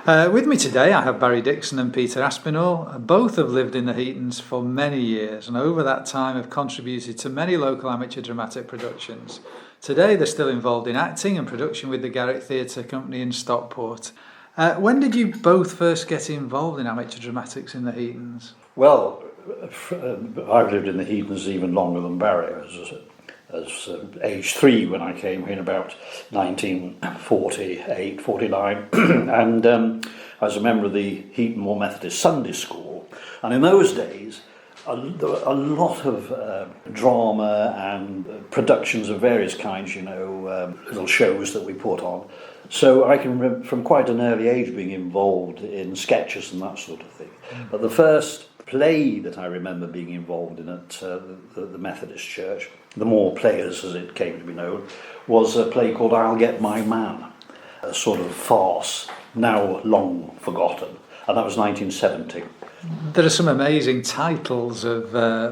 With me today I have Barry Dixon and Peter Aspinall. Both have lived in the Heatons for many years and over that time have contributed to many local amateur dramatic productions. Today they're still involved in acting and production with the Garrick Theatre Company in Stockport. When did you both first get involved in amateur dramatics in the Heatons? Well, I've lived in the Heatons even longer than Barry. As age 3 when I came here in about 1948, 49, and I was a member of the Heaton Moor Methodist Sunday School. And in those days, a lot of drama and productions of various kinds, little shows that we put on. So I can remember from quite an early age being involved in sketches and that sort of thing. But the first play that I remember being involved in at the Methodist Church, the Moor Players as it came to be known, was a play called I'll Get My Man, a sort of farce, now long forgotten, and that was 1970. There are some amazing titles of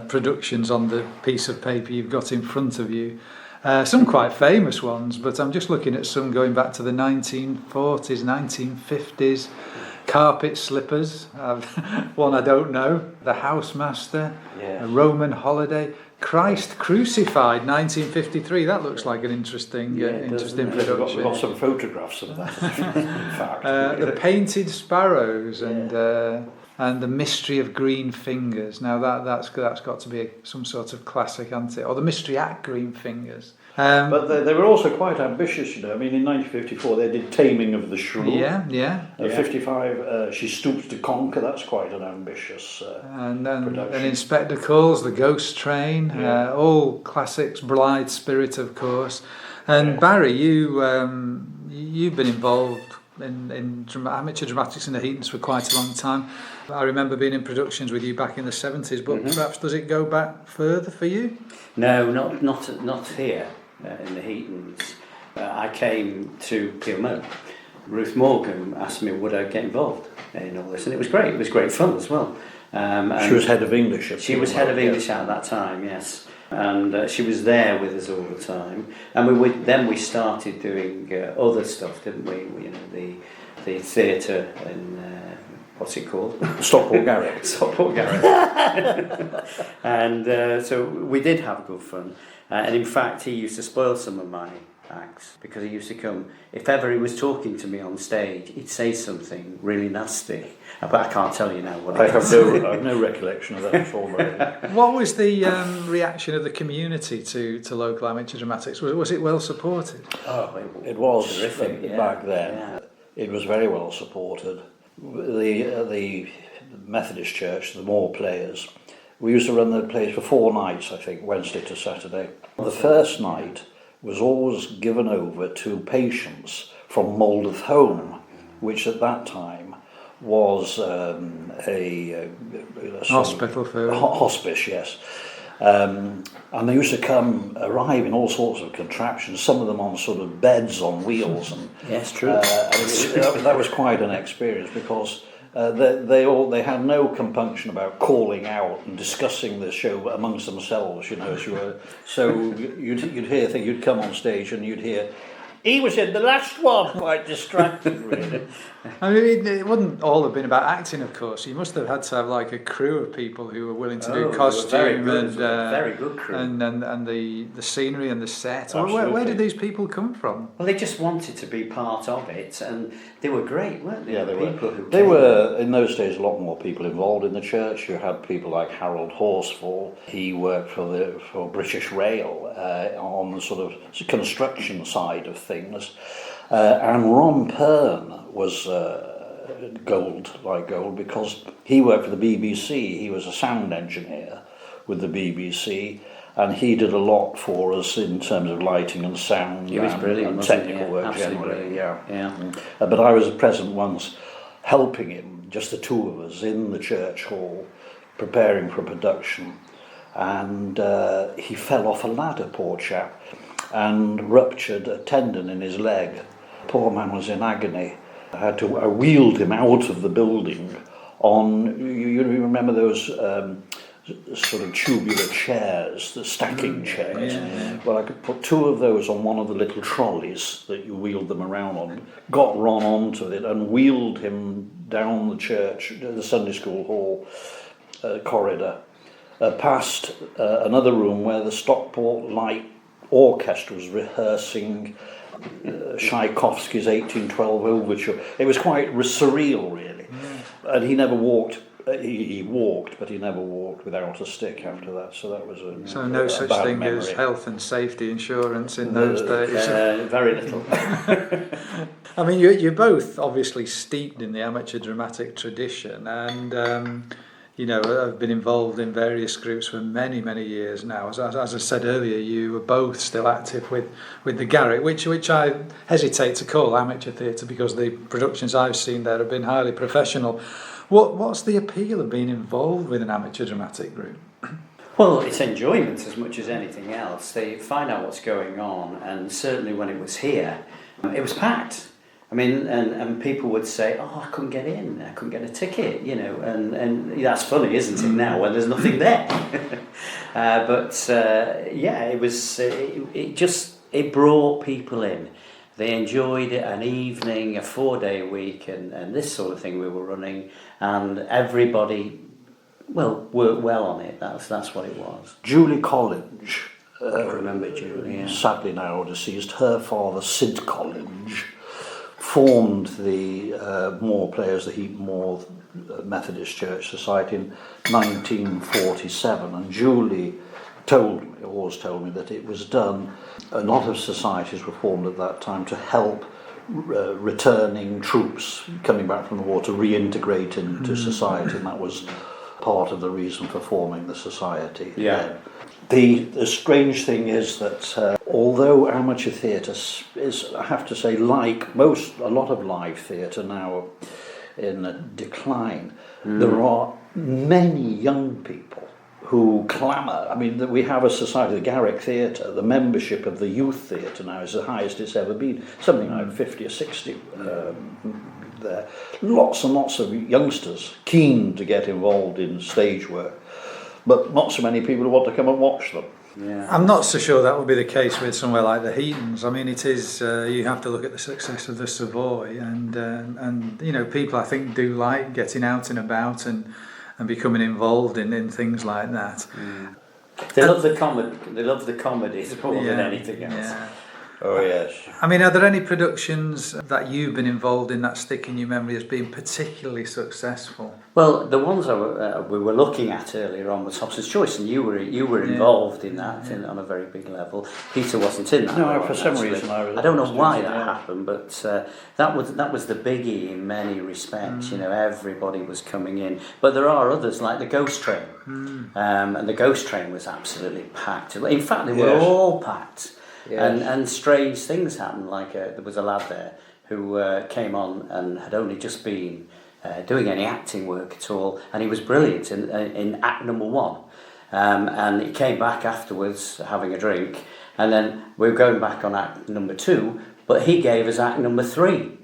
productions on the piece of paper you've got in front of you. Some quite famous ones, but I'm just looking at some going back to the 1940s, 1950s. Carpet Slippers, one I don't know, The Housemaster, A Roman Holiday, Christ Crucified, 1953. That looks like an interesting production. We've got some photographs of that, in fact. The Painted Sparrows and The Mystery of Green Fingers. Now that's got to be some sort of classic, hasn't it? Or The Mystery at Green Fingers. But they were also quite ambitious, I mean, in 1954 they did Taming of the Shrew. Yeah. 55, She Stoops to Conquer. That's quite an ambitious and production. Inspector Calls, The Ghost Train, all classics. Blithe Spirit, of course. And Barry, you've been involved in amateur dramatics in the Heatons for quite a long time. I remember being in productions with you back in the 70s, but perhaps does it go back further for you? No, not here in the Heatons. I came to Peel. Ruth Morgan asked me would I get involved in all this, and it was great. It was great fun as well. She was head of English. She was head of English at that time, yes. And she was there with us all the time. And then we started doing other stuff, didn't we? The theatre in what's it called? Stockport Garrick. Stockport Garrick. And so we did have good fun. And in fact, he used to spoil some of my acts because he used to come. If ever he was talking to me on stage, he'd say something really nasty. But I can't tell you now what it is. I have no recollection of that at all. What was the reaction of the community to local amateur dramatics? Was it well supported? Oh, it was terrific, back then. Yeah. It was very well supported. The Methodist Church, the Moor Players, we used to run the plays for 4 nights, I think, Wednesday to Saturday. The first night was always given over to patients from Moldeth Home, which at that time was a hospital for hospice, yes. And they used to arrive in all sorts of contraptions, some of them on sort of beds on wheels. And yes, true. That was quite an experience because they had no compunction about calling out and discussing the show amongst themselves, as you were. So you'd hear things, you'd come on stage and you'd hear, he was in the last one, quite distracted, really. I mean, it wouldn't all have been about acting, of course. You must have had to have like a crew of people who were willing to do costume very good crew, and the scenery and the set. Where did these people come from? Well, they just wanted to be part of it, and they were great, weren't they? Yeah, they were. There were in those days a lot more people involved in the church. You had people like Harold Horsfall. He worked for British Rail on the sort of construction side of things. And Ron Pern was gold because he worked for the BBC. He was a sound engineer with the BBC, and he did a lot for us in terms of lighting and sound. He was brilliant, and technical work generally. But I was present once, helping him, just the two of us, in the church hall, preparing for production, and he fell off a ladder, poor chap, and ruptured a tendon in his leg. Poor man was in agony. I wheeled him out of the building on, you remember those sort of tubular chairs, the stacking chairs. Yeah. Well, I could put 2 of those on one of the little trolleys that you wheeled them around on, got Ron onto it and wheeled him down the church, the Sunday school hall corridor, past another room where the Stockport Light Orchestra was rehearsing Tchaikovsky's 1812 Overture. It was quite surreal, really. And he never walked. He walked, but he never walked without a stick after that. So that was So no such bad thing memory. as health and safety insurance in those days. Very little. I mean, you're both obviously steeped in the amateur dramatic tradition, and you know, have been involved in various groups for many, many years now. As I said earlier, you were both still active with the Garrick, which I hesitate to call amateur theatre because the productions I've seen there have been highly professional. What's the appeal of being involved with an amateur dramatic group? Well, it's enjoyment as much as anything else. They find out what's going on, and certainly when it was here, it was packed. I mean, and people would say, "Oh, I couldn't get in. I couldn't get a ticket," you know, and that's funny, isn't it? Now when there's nothing there, yeah, it was. It brought people in. They enjoyed it, an evening, a 4-day week, and this sort of thing we were running, and everybody, well, worked well on it. That's what it was. Julie Collins, I remember Julie. Yeah. sadly now deceased, her father Sid Collins formed the Moor Players, the Heaton Moor Methodist Church Society in 1947, and Julie always told me that it was done. A lot of societies were formed at that time to help returning troops coming back from the war to reintegrate into society, and that was part of the reason for forming the society. Yeah. The strange thing is that although amateur theatre is, I have to say, like a lot of live theatre now in a decline, there are many young people who clamour. I mean, we have a society, the Garrick Theatre, the membership of the youth theatre now is the highest it's ever been, something like 50 or 60 there. Lots and lots of youngsters keen to get involved in stage work, but not so many people who want to come and watch them. Yeah. I'm not so sure that will be the case with somewhere like the Heatons. I mean, it is. You have to look at the success of the Savoy, and you know, people I think do like getting out and about and becoming involved in things like that. They love the comedy. They love the comedies more than anything else. Yeah. Oh yes. I mean, are there any productions that you've been involved in that stick in your memory as being particularly successful? Well, the ones we were looking at earlier on was Hobson's Choice, and you were involved in that on a very big level. Peter wasn't in that. No, one, for some actually. reason I don't know why that happened, but that was the biggie in many respects. You know, everybody was coming in, but there are others like the Ghost Train, and the Ghost Train was absolutely packed. In fact, they were all packed. Yes. And strange things happened, like there was a lad there who came on and had only just been doing any acting work at all, and he was brilliant in act number 1, and he came back afterwards having a drink, and then we were going back on act number 2, but he gave us act number 3.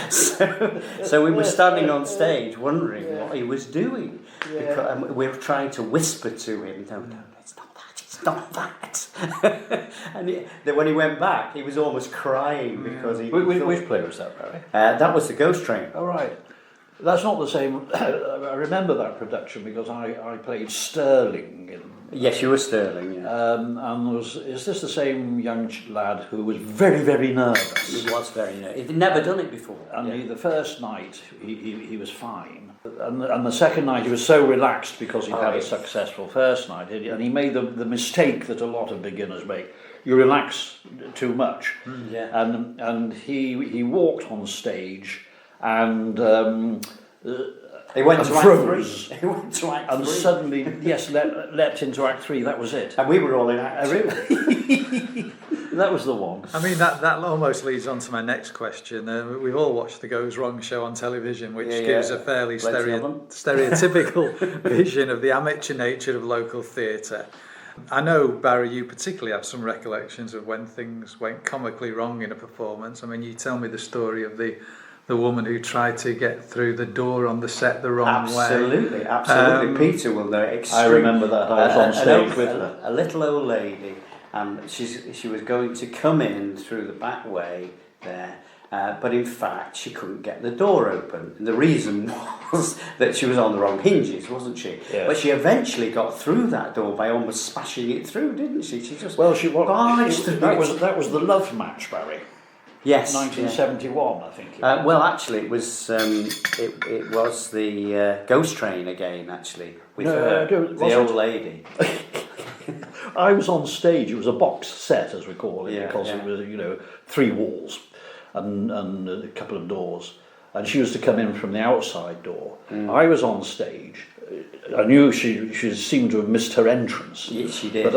so we were standing on stage wondering what he was doing, because we were trying to whisper to him, no, it's not that, it's not that. And then when he went back, he was almost crying because he... Which play was that, Barry? That was the Ghost Train. Oh, right. That's not the same. I remember that production because I played Sterling in. Yes, you were Sterling. Yeah. And is this the same young lad who was very, very nervous? He was very nervous. He'd never done it before. And the first night he was fine, and the second night he was so relaxed because he'd had a successful first night, and he made the mistake that a lot of beginners make. You relax too much, and he walked on stage and. He went to froze. Act 3. He went to Act 3. And suddenly, leapt into Act 3, that was it. And we were all in Act 2. That was the one. I mean, that almost leads on to my next question. We've all watched the Goes Wrong show on television, which gives a fairly stereotypical vision of the amateur nature of local theatre. I know, Barry, you particularly have some recollections of when things went comically wrong in a performance. I mean, you tell me the story of the the woman who tried to get through the door on the set the wrong way. Absolutely. Peter will know it. I remember that. I was on stage with her. A little old lady, and she was going to come in through the back way there, but in fact she couldn't get the door open. And the reason was that she was on the wrong hinges, wasn't she? Yes. But she eventually got through that door by almost smashing it through, didn't she? She just barged through. That was the love match, Barry. Yes, 1971, I think. well, actually, it was the Ghost Train again. Actually, with the old lady. I was on stage. It was a box set, as we call it, because yeah. it was 3 walls and a couple of doors. And she was to come in from the outside door. I was on stage. I knew she seemed to have missed her entrance. Yes, she did. But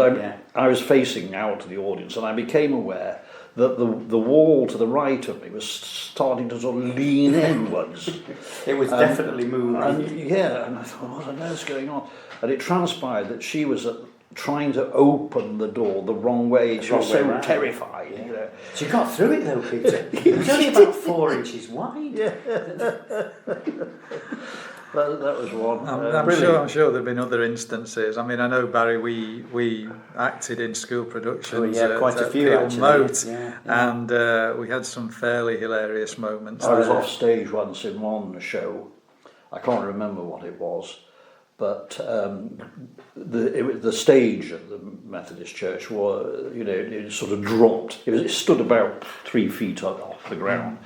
I was facing out to the audience, and I became aware that the wall to the right of me was starting to sort of lean inwards. It was definitely moving. And I thought, what on earth's going on? And it transpired that she was trying to open the door the wrong way. She was so terrified. Yeah. She got through it though, Peter. It was only about 4 inches wide. Yeah. That was one. I'm sure there've been other instances. I mean, I know, Barry, we acted in school productions. Quite a few Peel actually. Moat, Yeah. And we had some fairly hilarious moments. I was off stage once in one show. I can't remember what it was, but the stage at the Methodist Church was, it sort of dropped. It stood about 3 feet off the ground,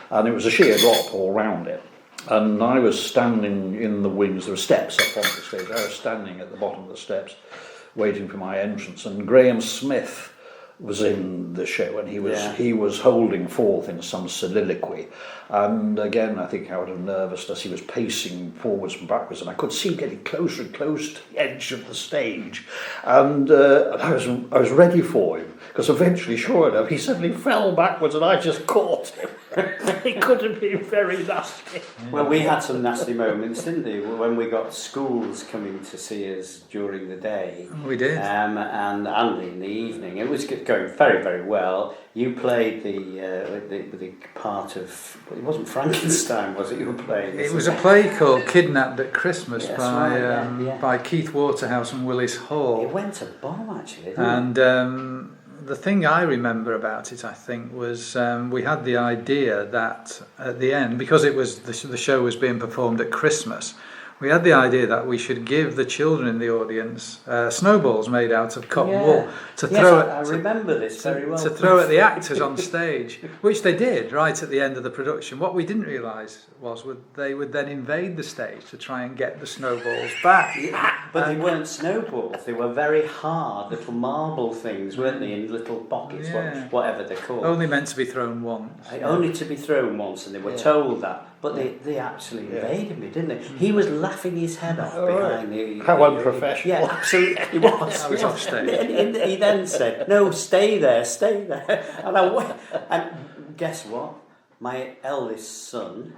and it was a sheer drop all round it. And I was standing in the wings. There were steps up onto the stage. I was standing at the bottom of the steps, waiting for my entrance. And Graham Smith was in the show, and he was holding forth in some soliloquy. And again, I think out of nervousness, he was pacing forwards and backwards, and I could see him getting closer and closer to the edge of the stage. And I was ready for him, because eventually, sure enough, he suddenly fell backwards, and I just caught him. It could have been very nasty. Well, we had some nasty moments, didn't we? When we got schools coming to see us during the day. We did. And in the evening. It was going very, very well. You played the part of... It wasn't Frankenstein, was it, you were playing? It was a play called Kidnapped at Christmas by Keith Waterhouse and Willis Hall. It went a bomb, actually, didn't it? And the thing I remember about it, I think, was we had the idea that at the end, because it was the show was being performed at Christmas, we had the idea that we should give the children in the audience snowballs made out of cotton wool to throw at. I remember this very well. To throw at the actors on stage, which they did right at the end of the production. What we didn't realise was they would then invade the stage to try and get the snowballs back. But they weren't snowballs; they were very hard little marble things, weren't they, in little pockets, whatever they're called. Only meant to be thrown once. Only to be thrown once, and they were told that. But they actually invaded me, didn't they? He was laughing his head off behind me. How unprofessional. Yeah, absolutely. He was. I was off stage. And he then said, "No, stay there, stay there." And guess what? My eldest son,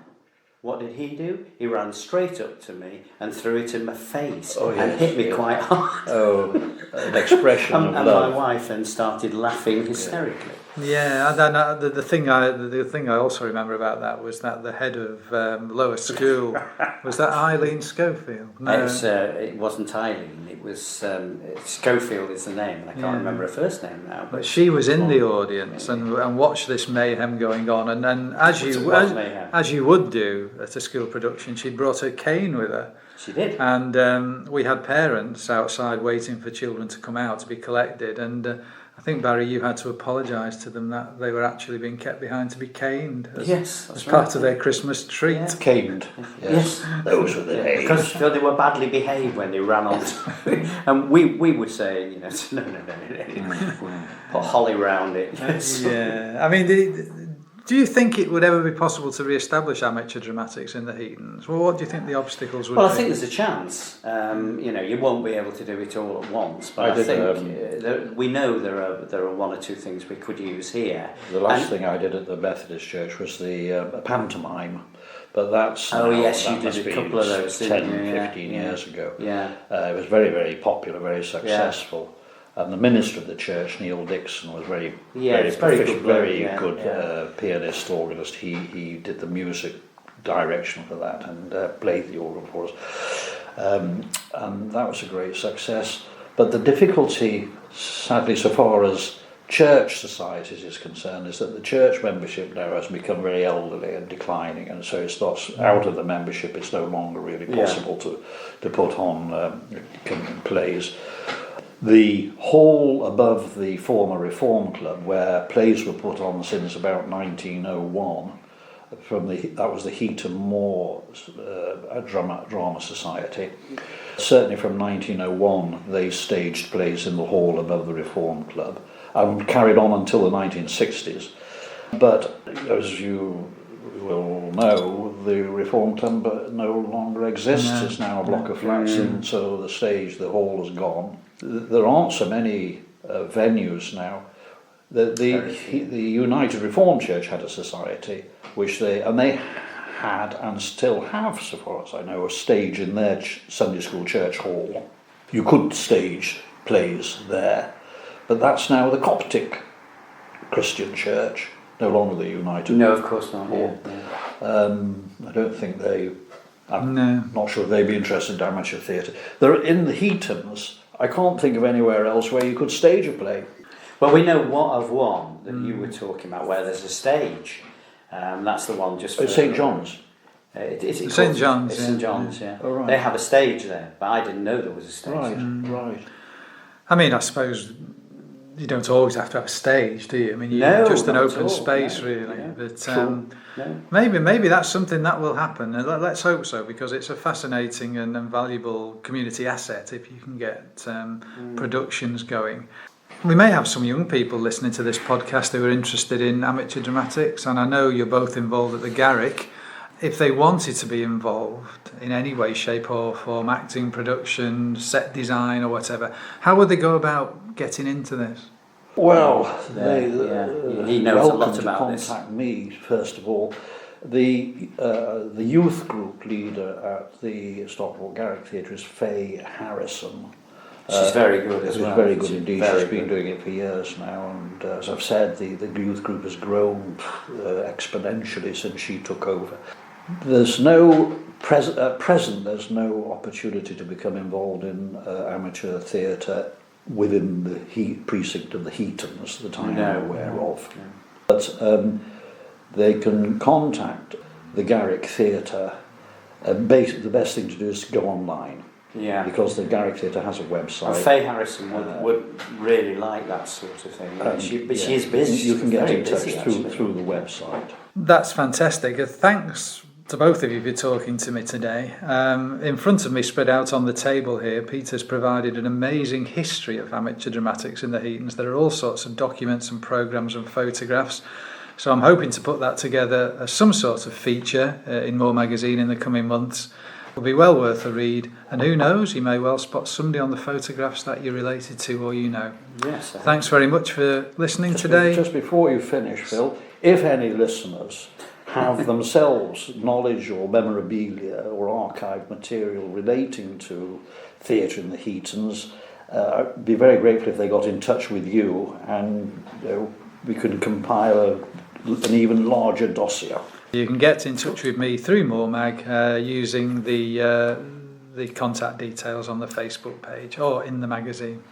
what did he do? He ran straight up to me and threw it in my face and hit me quite hard. Oh, an expression of and love. my wife then started laughing hysterically. Yeah, and then the thing I also remember about that was that the head of lower school was that Eileen Schofield. No, it wasn't Eileen. It was Schofield is the name, and I can't remember her first name now. But she was in the audience and watched this mayhem going on, and as you would do at a school production, she'd brought her cane with her. She did. And we had parents outside waiting for children to come out to be collected, and I think, Barry, you had to apologise to them that they were actually being kept behind to be caned as part of their Christmas treat. Yeah. Caned. Yes. Those were the days. Because they were badly behaved when they ran on. And we would say, no, put holly round it. Yeah. I mean, do you think it would ever be possible to re-establish amateur dramatics in the Heatons? Well, what do you think the obstacles would be? Well, I think there's a chance. You won't be able to do it all at once, but I think we know there are one or two things we could use here. The last thing I did at the Methodist Church was the pantomime, but that's you did a couple of those 10, 15 years ago. Yeah, it was very, very popular, very successful. And the minister of the church, Neil Dixon, was very it's proficient, very good yeah. pianist, organist. He did the music direction for that and played the organ for us. And that was a great success. But the difficulty, sadly, so far as church societies is concerned, is that the church membership now has become very elderly and declining, and so it's not out of the membership. It's no longer really possible to put on plays. The hall above the former Reform Club, where plays were put on since about 1901, that was the Heaton Moor drama society. Certainly from 1901, they staged plays in the hall above the Reform Club, and carried on until the 1960s. But as you will know, the Reform Club no longer exists. No. It's now a block of flats, and so the hall is gone. There aren't so many venues now. The United Reformed Church had a society, which they had and still have, so far as I know, a stage in their Sunday school church hall. You could stage plays there, but that's now the Coptic Christian Church, no longer the United. No, of course not. Hall. I don't think I'm not sure if they'd be interested in amateur theatre. They're in the Heatons. I can't think of anywhere else where you could stage a play. Well, we know of one that you were talking about where there's a stage. That's the one just for St John's. St John's. It's St John's, yeah. Oh, right. They have a stage there, but I didn't know there was a stage. Right. I mean, I suppose you don't always have to have a stage, do you? I mean, No, just an not open at all, space, no, really. yeah. But No. maybe that's something that will happen. And let's hope so, because it's a fascinating and valuable community asset if you can get productions going. We may have some young people listening to this podcast who are interested in amateur dramatics, and I know you're both involved at the Garrick. If they wanted to be involved in any way, shape or form, acting, production, set design or whatever, how would they go about getting into this? Well, He knows a lot to about this. contact me, first of all. The youth group leader at the Stockport Garrick Theatre is Faye Harrison. She's very good as well. She's very good indeed. Very She's been good. doing it for years now, and as I've said, the youth group has grown exponentially since she took over. There's no at present. There's no opportunity to become involved in amateur theatre within the precinct of the Heatons that I am aware of. No. But they can contact the Garrick Theatre. The best thing to do is go online. Yeah. Because the Garrick Theatre has a website. And Faye Harrison would really like that sort of thing. She is busy. You can get Very in touch busy, through the website. That's fantastic. Thanks to both of you for talking to me today. In front of me, spread out on the table here, Peter's provided an amazing history of amateur dramatics in the Heatons. There are all sorts of documents and programmes and photographs. So I'm hoping to put that together as some sort of feature in Moor magazine in the coming months. It'll be well worth a read, and who knows, you may well spot somebody on the photographs that you're related to or you know. Yes. Thanks very much for listening today. Just before you finish, Phil, if any listeners have themselves knowledge or memorabilia or archived material relating to theatre in the Heatons, I'd be very grateful if they got in touch with you, and we could compile an even larger dossier. You can get in touch with me through Moor Mag using the contact details on the Facebook page or in the magazine.